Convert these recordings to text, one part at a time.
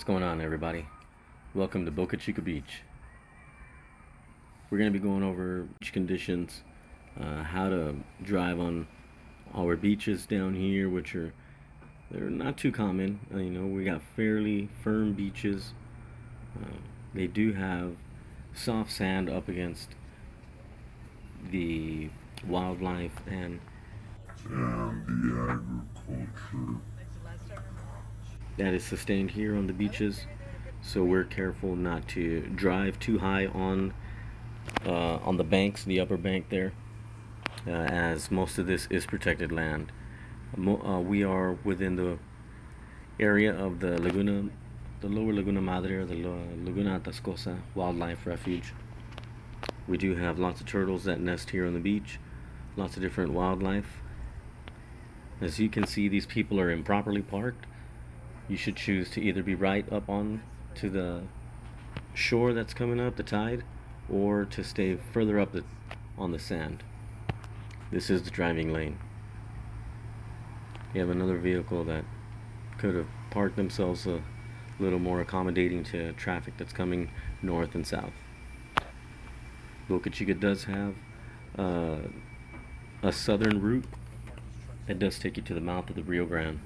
going on, everybody? Welcome to Boca Chica Beach. We're going to be going over beach conditions, how to drive on our beaches down here, which they're not too common. We got fairly firm beaches. They do have soft sand up against the wildlife and the agriculture that is sustained here on the beaches. So we're careful not to drive too high on the banks, the upper bank there, as most of this is protected land. We are within the area of the Laguna, the lower Laguna Madre, or the Laguna Atascosa Wildlife Refuge. We do have lots of turtles that nest here on the beach, lots of different wildlife. As you can see, these people are improperly parked. You should choose to either be right up on to the shore that's coming up, the tide, or to stay further up on the sand. This is the driving lane. You have another vehicle that could have parked themselves a little more accommodating to traffic that's coming north and south. Boca Chica does have a southern route that does take you to the mouth of the Rio Grande.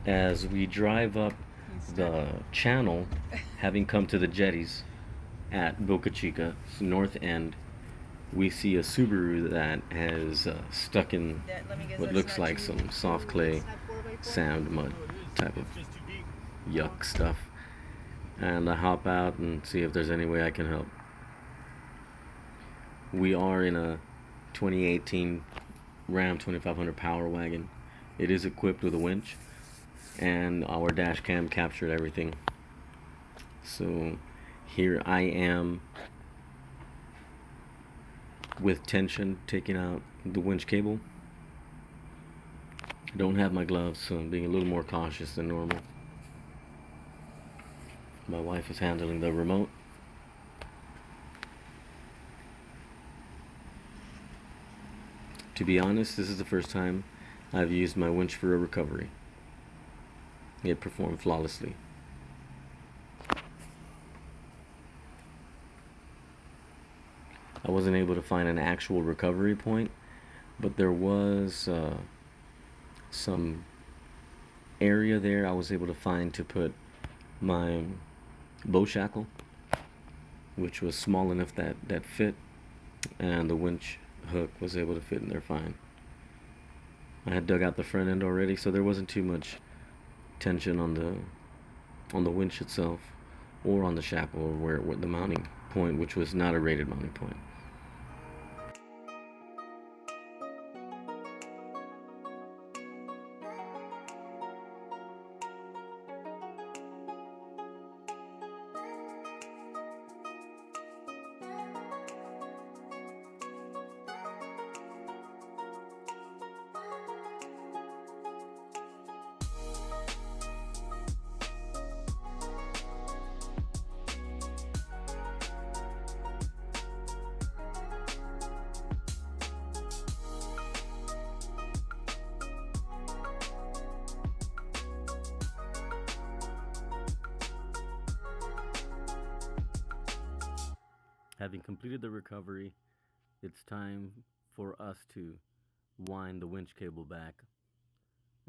As we drive up the channel, having come to the jetties at Boca Chica, north end, we see a Subaru that has stuck in what looks like some soft clay, sand, mud type of yuck stuff. And I hop out and see if there's any way I can help. We are in a 2018 Ram 2500 Power Wagon. It is equipped with a winch, and our dash cam captured everything. So here I am with tension taking out the winch cable. I don't have my gloves, so I'm being a little more cautious than normal. My wife is handling the remote. To be honest, this is the first time I've used my winch for a recovery. It performed flawlessly. I wasn't able to find an actual recovery point, but there was some area there I was able to find to put my bow shackle, which was small enough that fit, and the winch hook was able to fit in there fine. I had dug out the front end already, so there wasn't too much tension on the winch itself, or on the shackle, or where the mounting point, which was not a rated mounting point. Having completed the recovery, it's time for us to wind the winch cable back.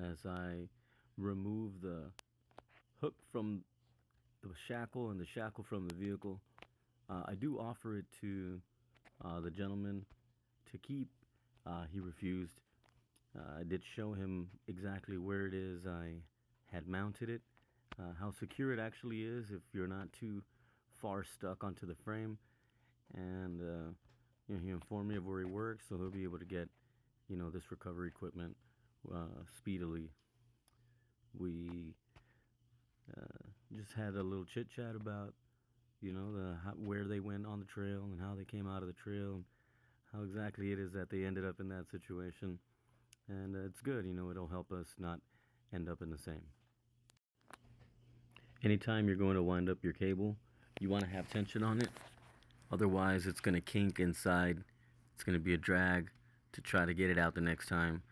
As I remove the hook from the shackle and the shackle from the vehicle, I do offer it to the gentleman to keep. He refused. I did show him exactly where it is I had mounted it, how secure it actually is if you're not too far stuck onto the frame. And he informed me of where he works, so he'll be able to get this recovery equipment speedily. We just had a little chit chat about where they went on the trail and how they came out of the trail and how exactly it is that they ended up in that situation. And it's good, it'll help us not end up in the same. Anytime you're going to wind up your cable, You want to have tension on it. Otherwise, it's going to kink inside. It's going to be a drag to try to get it out the next time.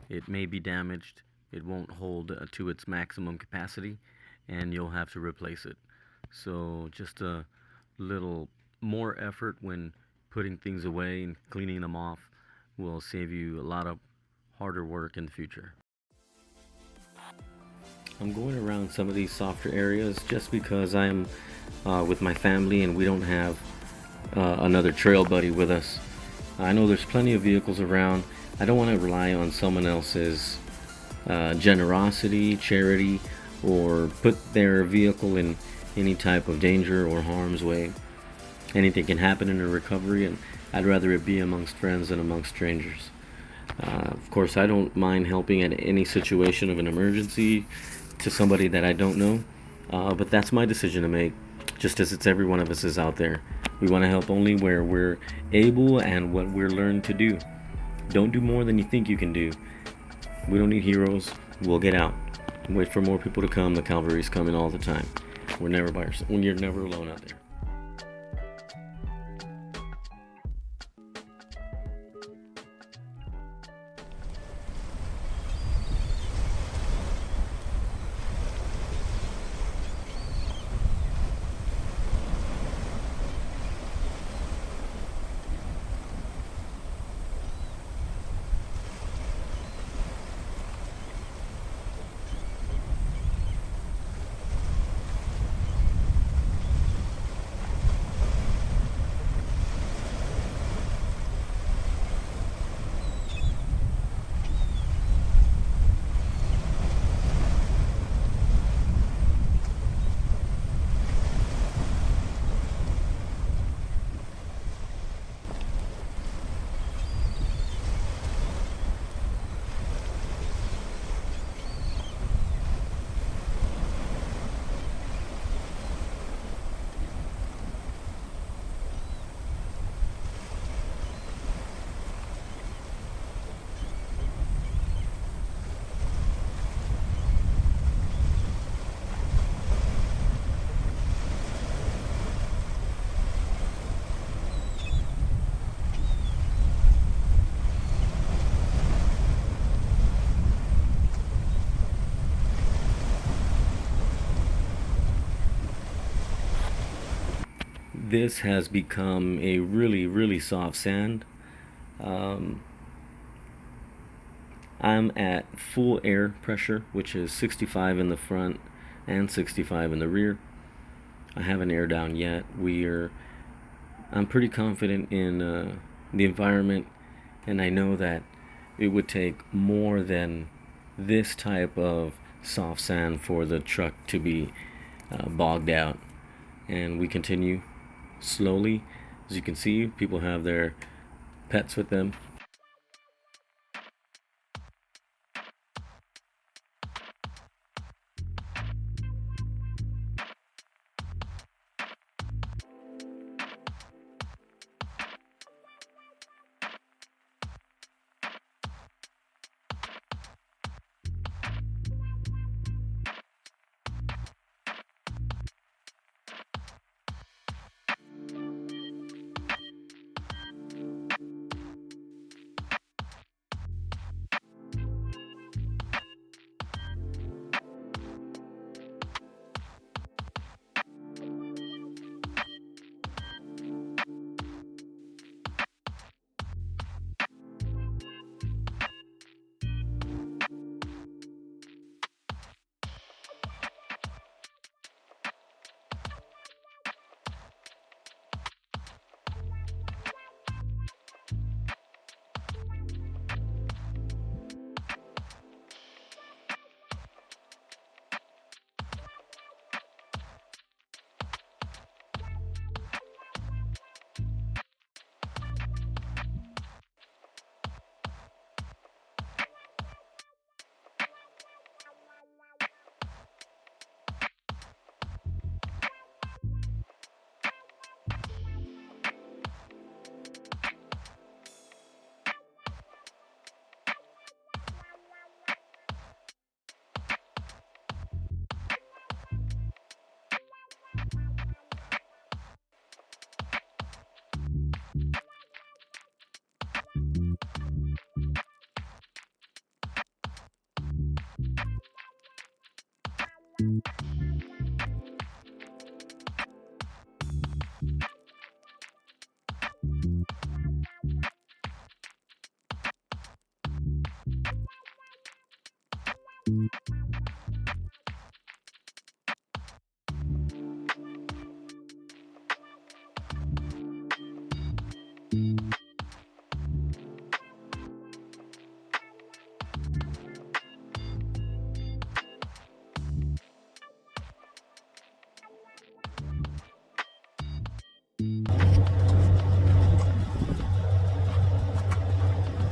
It may be damaged. It won't hold to its maximum capacity, and you'll have to replace it. So just a little more effort when putting things away and cleaning them off will save you a lot of harder work in the future. I'm going around some of these softer areas just because I'm with my family and we don't have another trail buddy with us. I know there's plenty of vehicles around. I don't want to rely on someone else's generosity, charity, or put their vehicle in any type of danger or harm's way. Anything can happen in a recovery, and I'd rather it be amongst friends than amongst strangers. Of course, I don't mind helping at any situation of an emergency to somebody that I don't know, but that's my decision to make, just as it's every one of us is out there. We want to help only where we're able and what we're learned to do. Don't do more than you think you can do. We don't need heroes. We'll get out. Wait for more people to come. The cavalry's coming all the time. We're never by ourselves. You're never alone out there. This has become a really, really soft sand. Um, I'm at full air pressure, which is 65 in the front and 65 in the rear. I haven't air down yet. I'm pretty confident in the environment, and I know that it would take more than this type of soft sand for the truck to be bogged out. And we continue slowly. As you can see, people have their pets with them.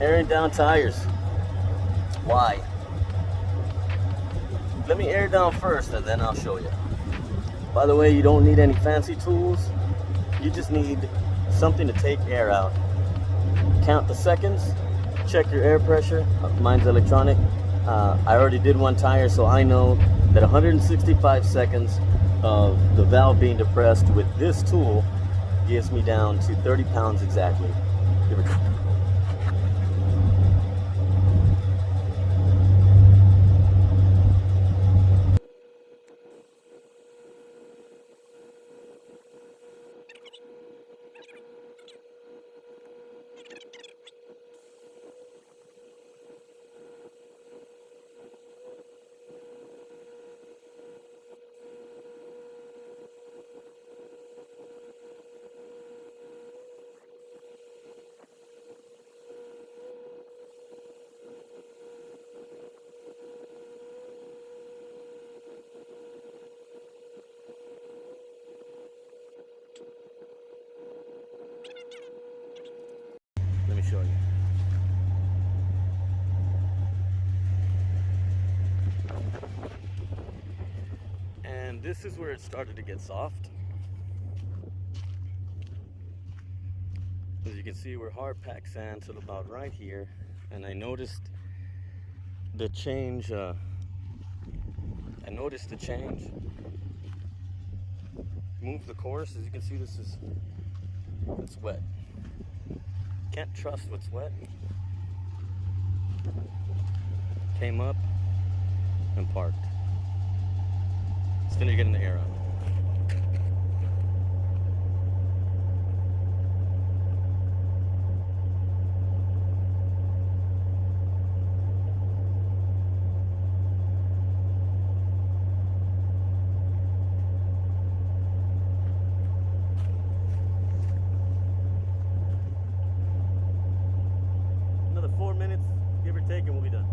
Airing down tires. Why? Let me air down first and then I'll show you. By the way, you don't need any fancy tools. You just need something to take air out. Count the seconds, check your air pressure. Mine's electronic. I already did one tire, so I know that 165 seconds of the valve being depressed with this tool gives me down to 30 pounds exactly. Give or take. Let me show you. And this is where it started to get soft. As you can see, we're hard packed sand till about right here. And I noticed the change. Move the course. As you can see, it's wet. Can't trust what's wet. Came up and parked. It's finished getting the air out. Another 4 minutes, give or take, and we'll be done.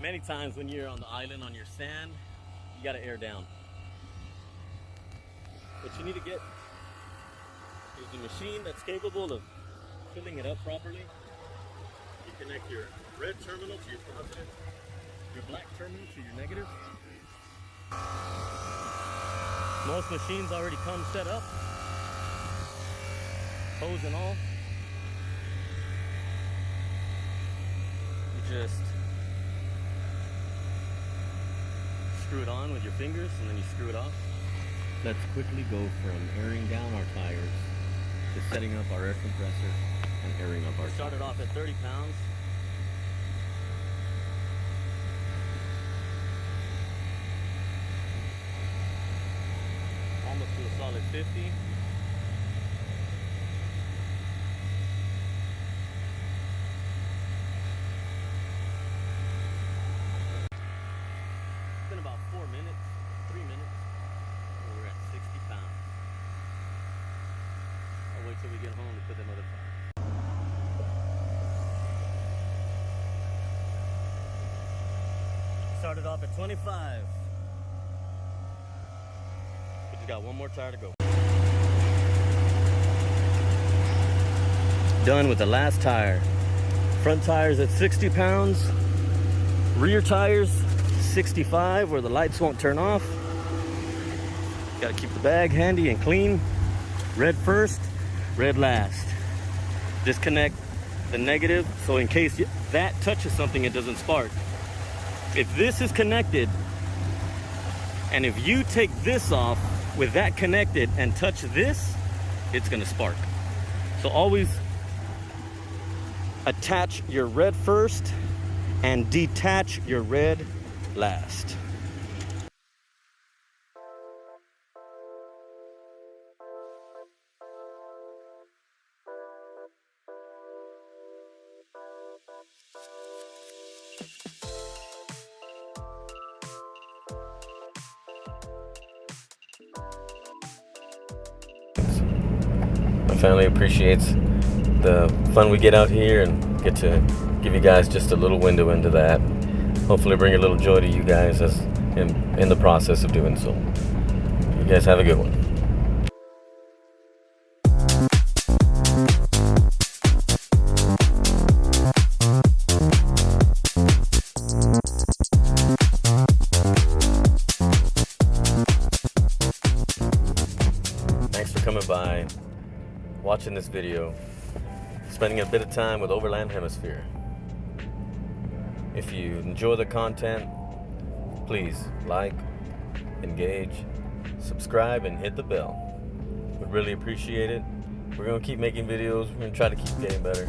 Many times when you're on the island on your sand, you gotta air down. What you need to get is a machine that's capable of filling it up properly. You connect your red terminal to your positive, your black terminal to your negative. Most machines already come set up, hose and all. You just screw it on with your fingers and then you screw it off. Let's quickly go from airing down our tires to setting up our air compressor and airing up our tires. Started off at 30 pounds. Almost to a solid 50. About 4 minutes, 3 minutes, and we're at 60 pounds. I'll wait till we get home to put them other tires. Started off at 25. We just got one more tire to go. Done with the last tire. Front tires at 60 pounds. Rear tires 65, where the lights won't turn off. Got to keep the bag handy and clean. Red first, red last. Disconnect the negative so in case that touches something it doesn't spark. If this is connected, and if you take this off with that connected and touch this, it's gonna spark. So always attach your red first and detach your red last. My family appreciates the fun we get out here and get to give you guys just a little window into that. Hopefully bring a little joy to you guys as in the process of doing so. You guys have a good one. Thanks for coming by, watching this video, spending a bit of time with Overland Hemisphere. If you enjoy the content, please like, engage, subscribe, and hit the bell. We'd really appreciate it. We're going to keep making videos. We're going to try to keep getting better.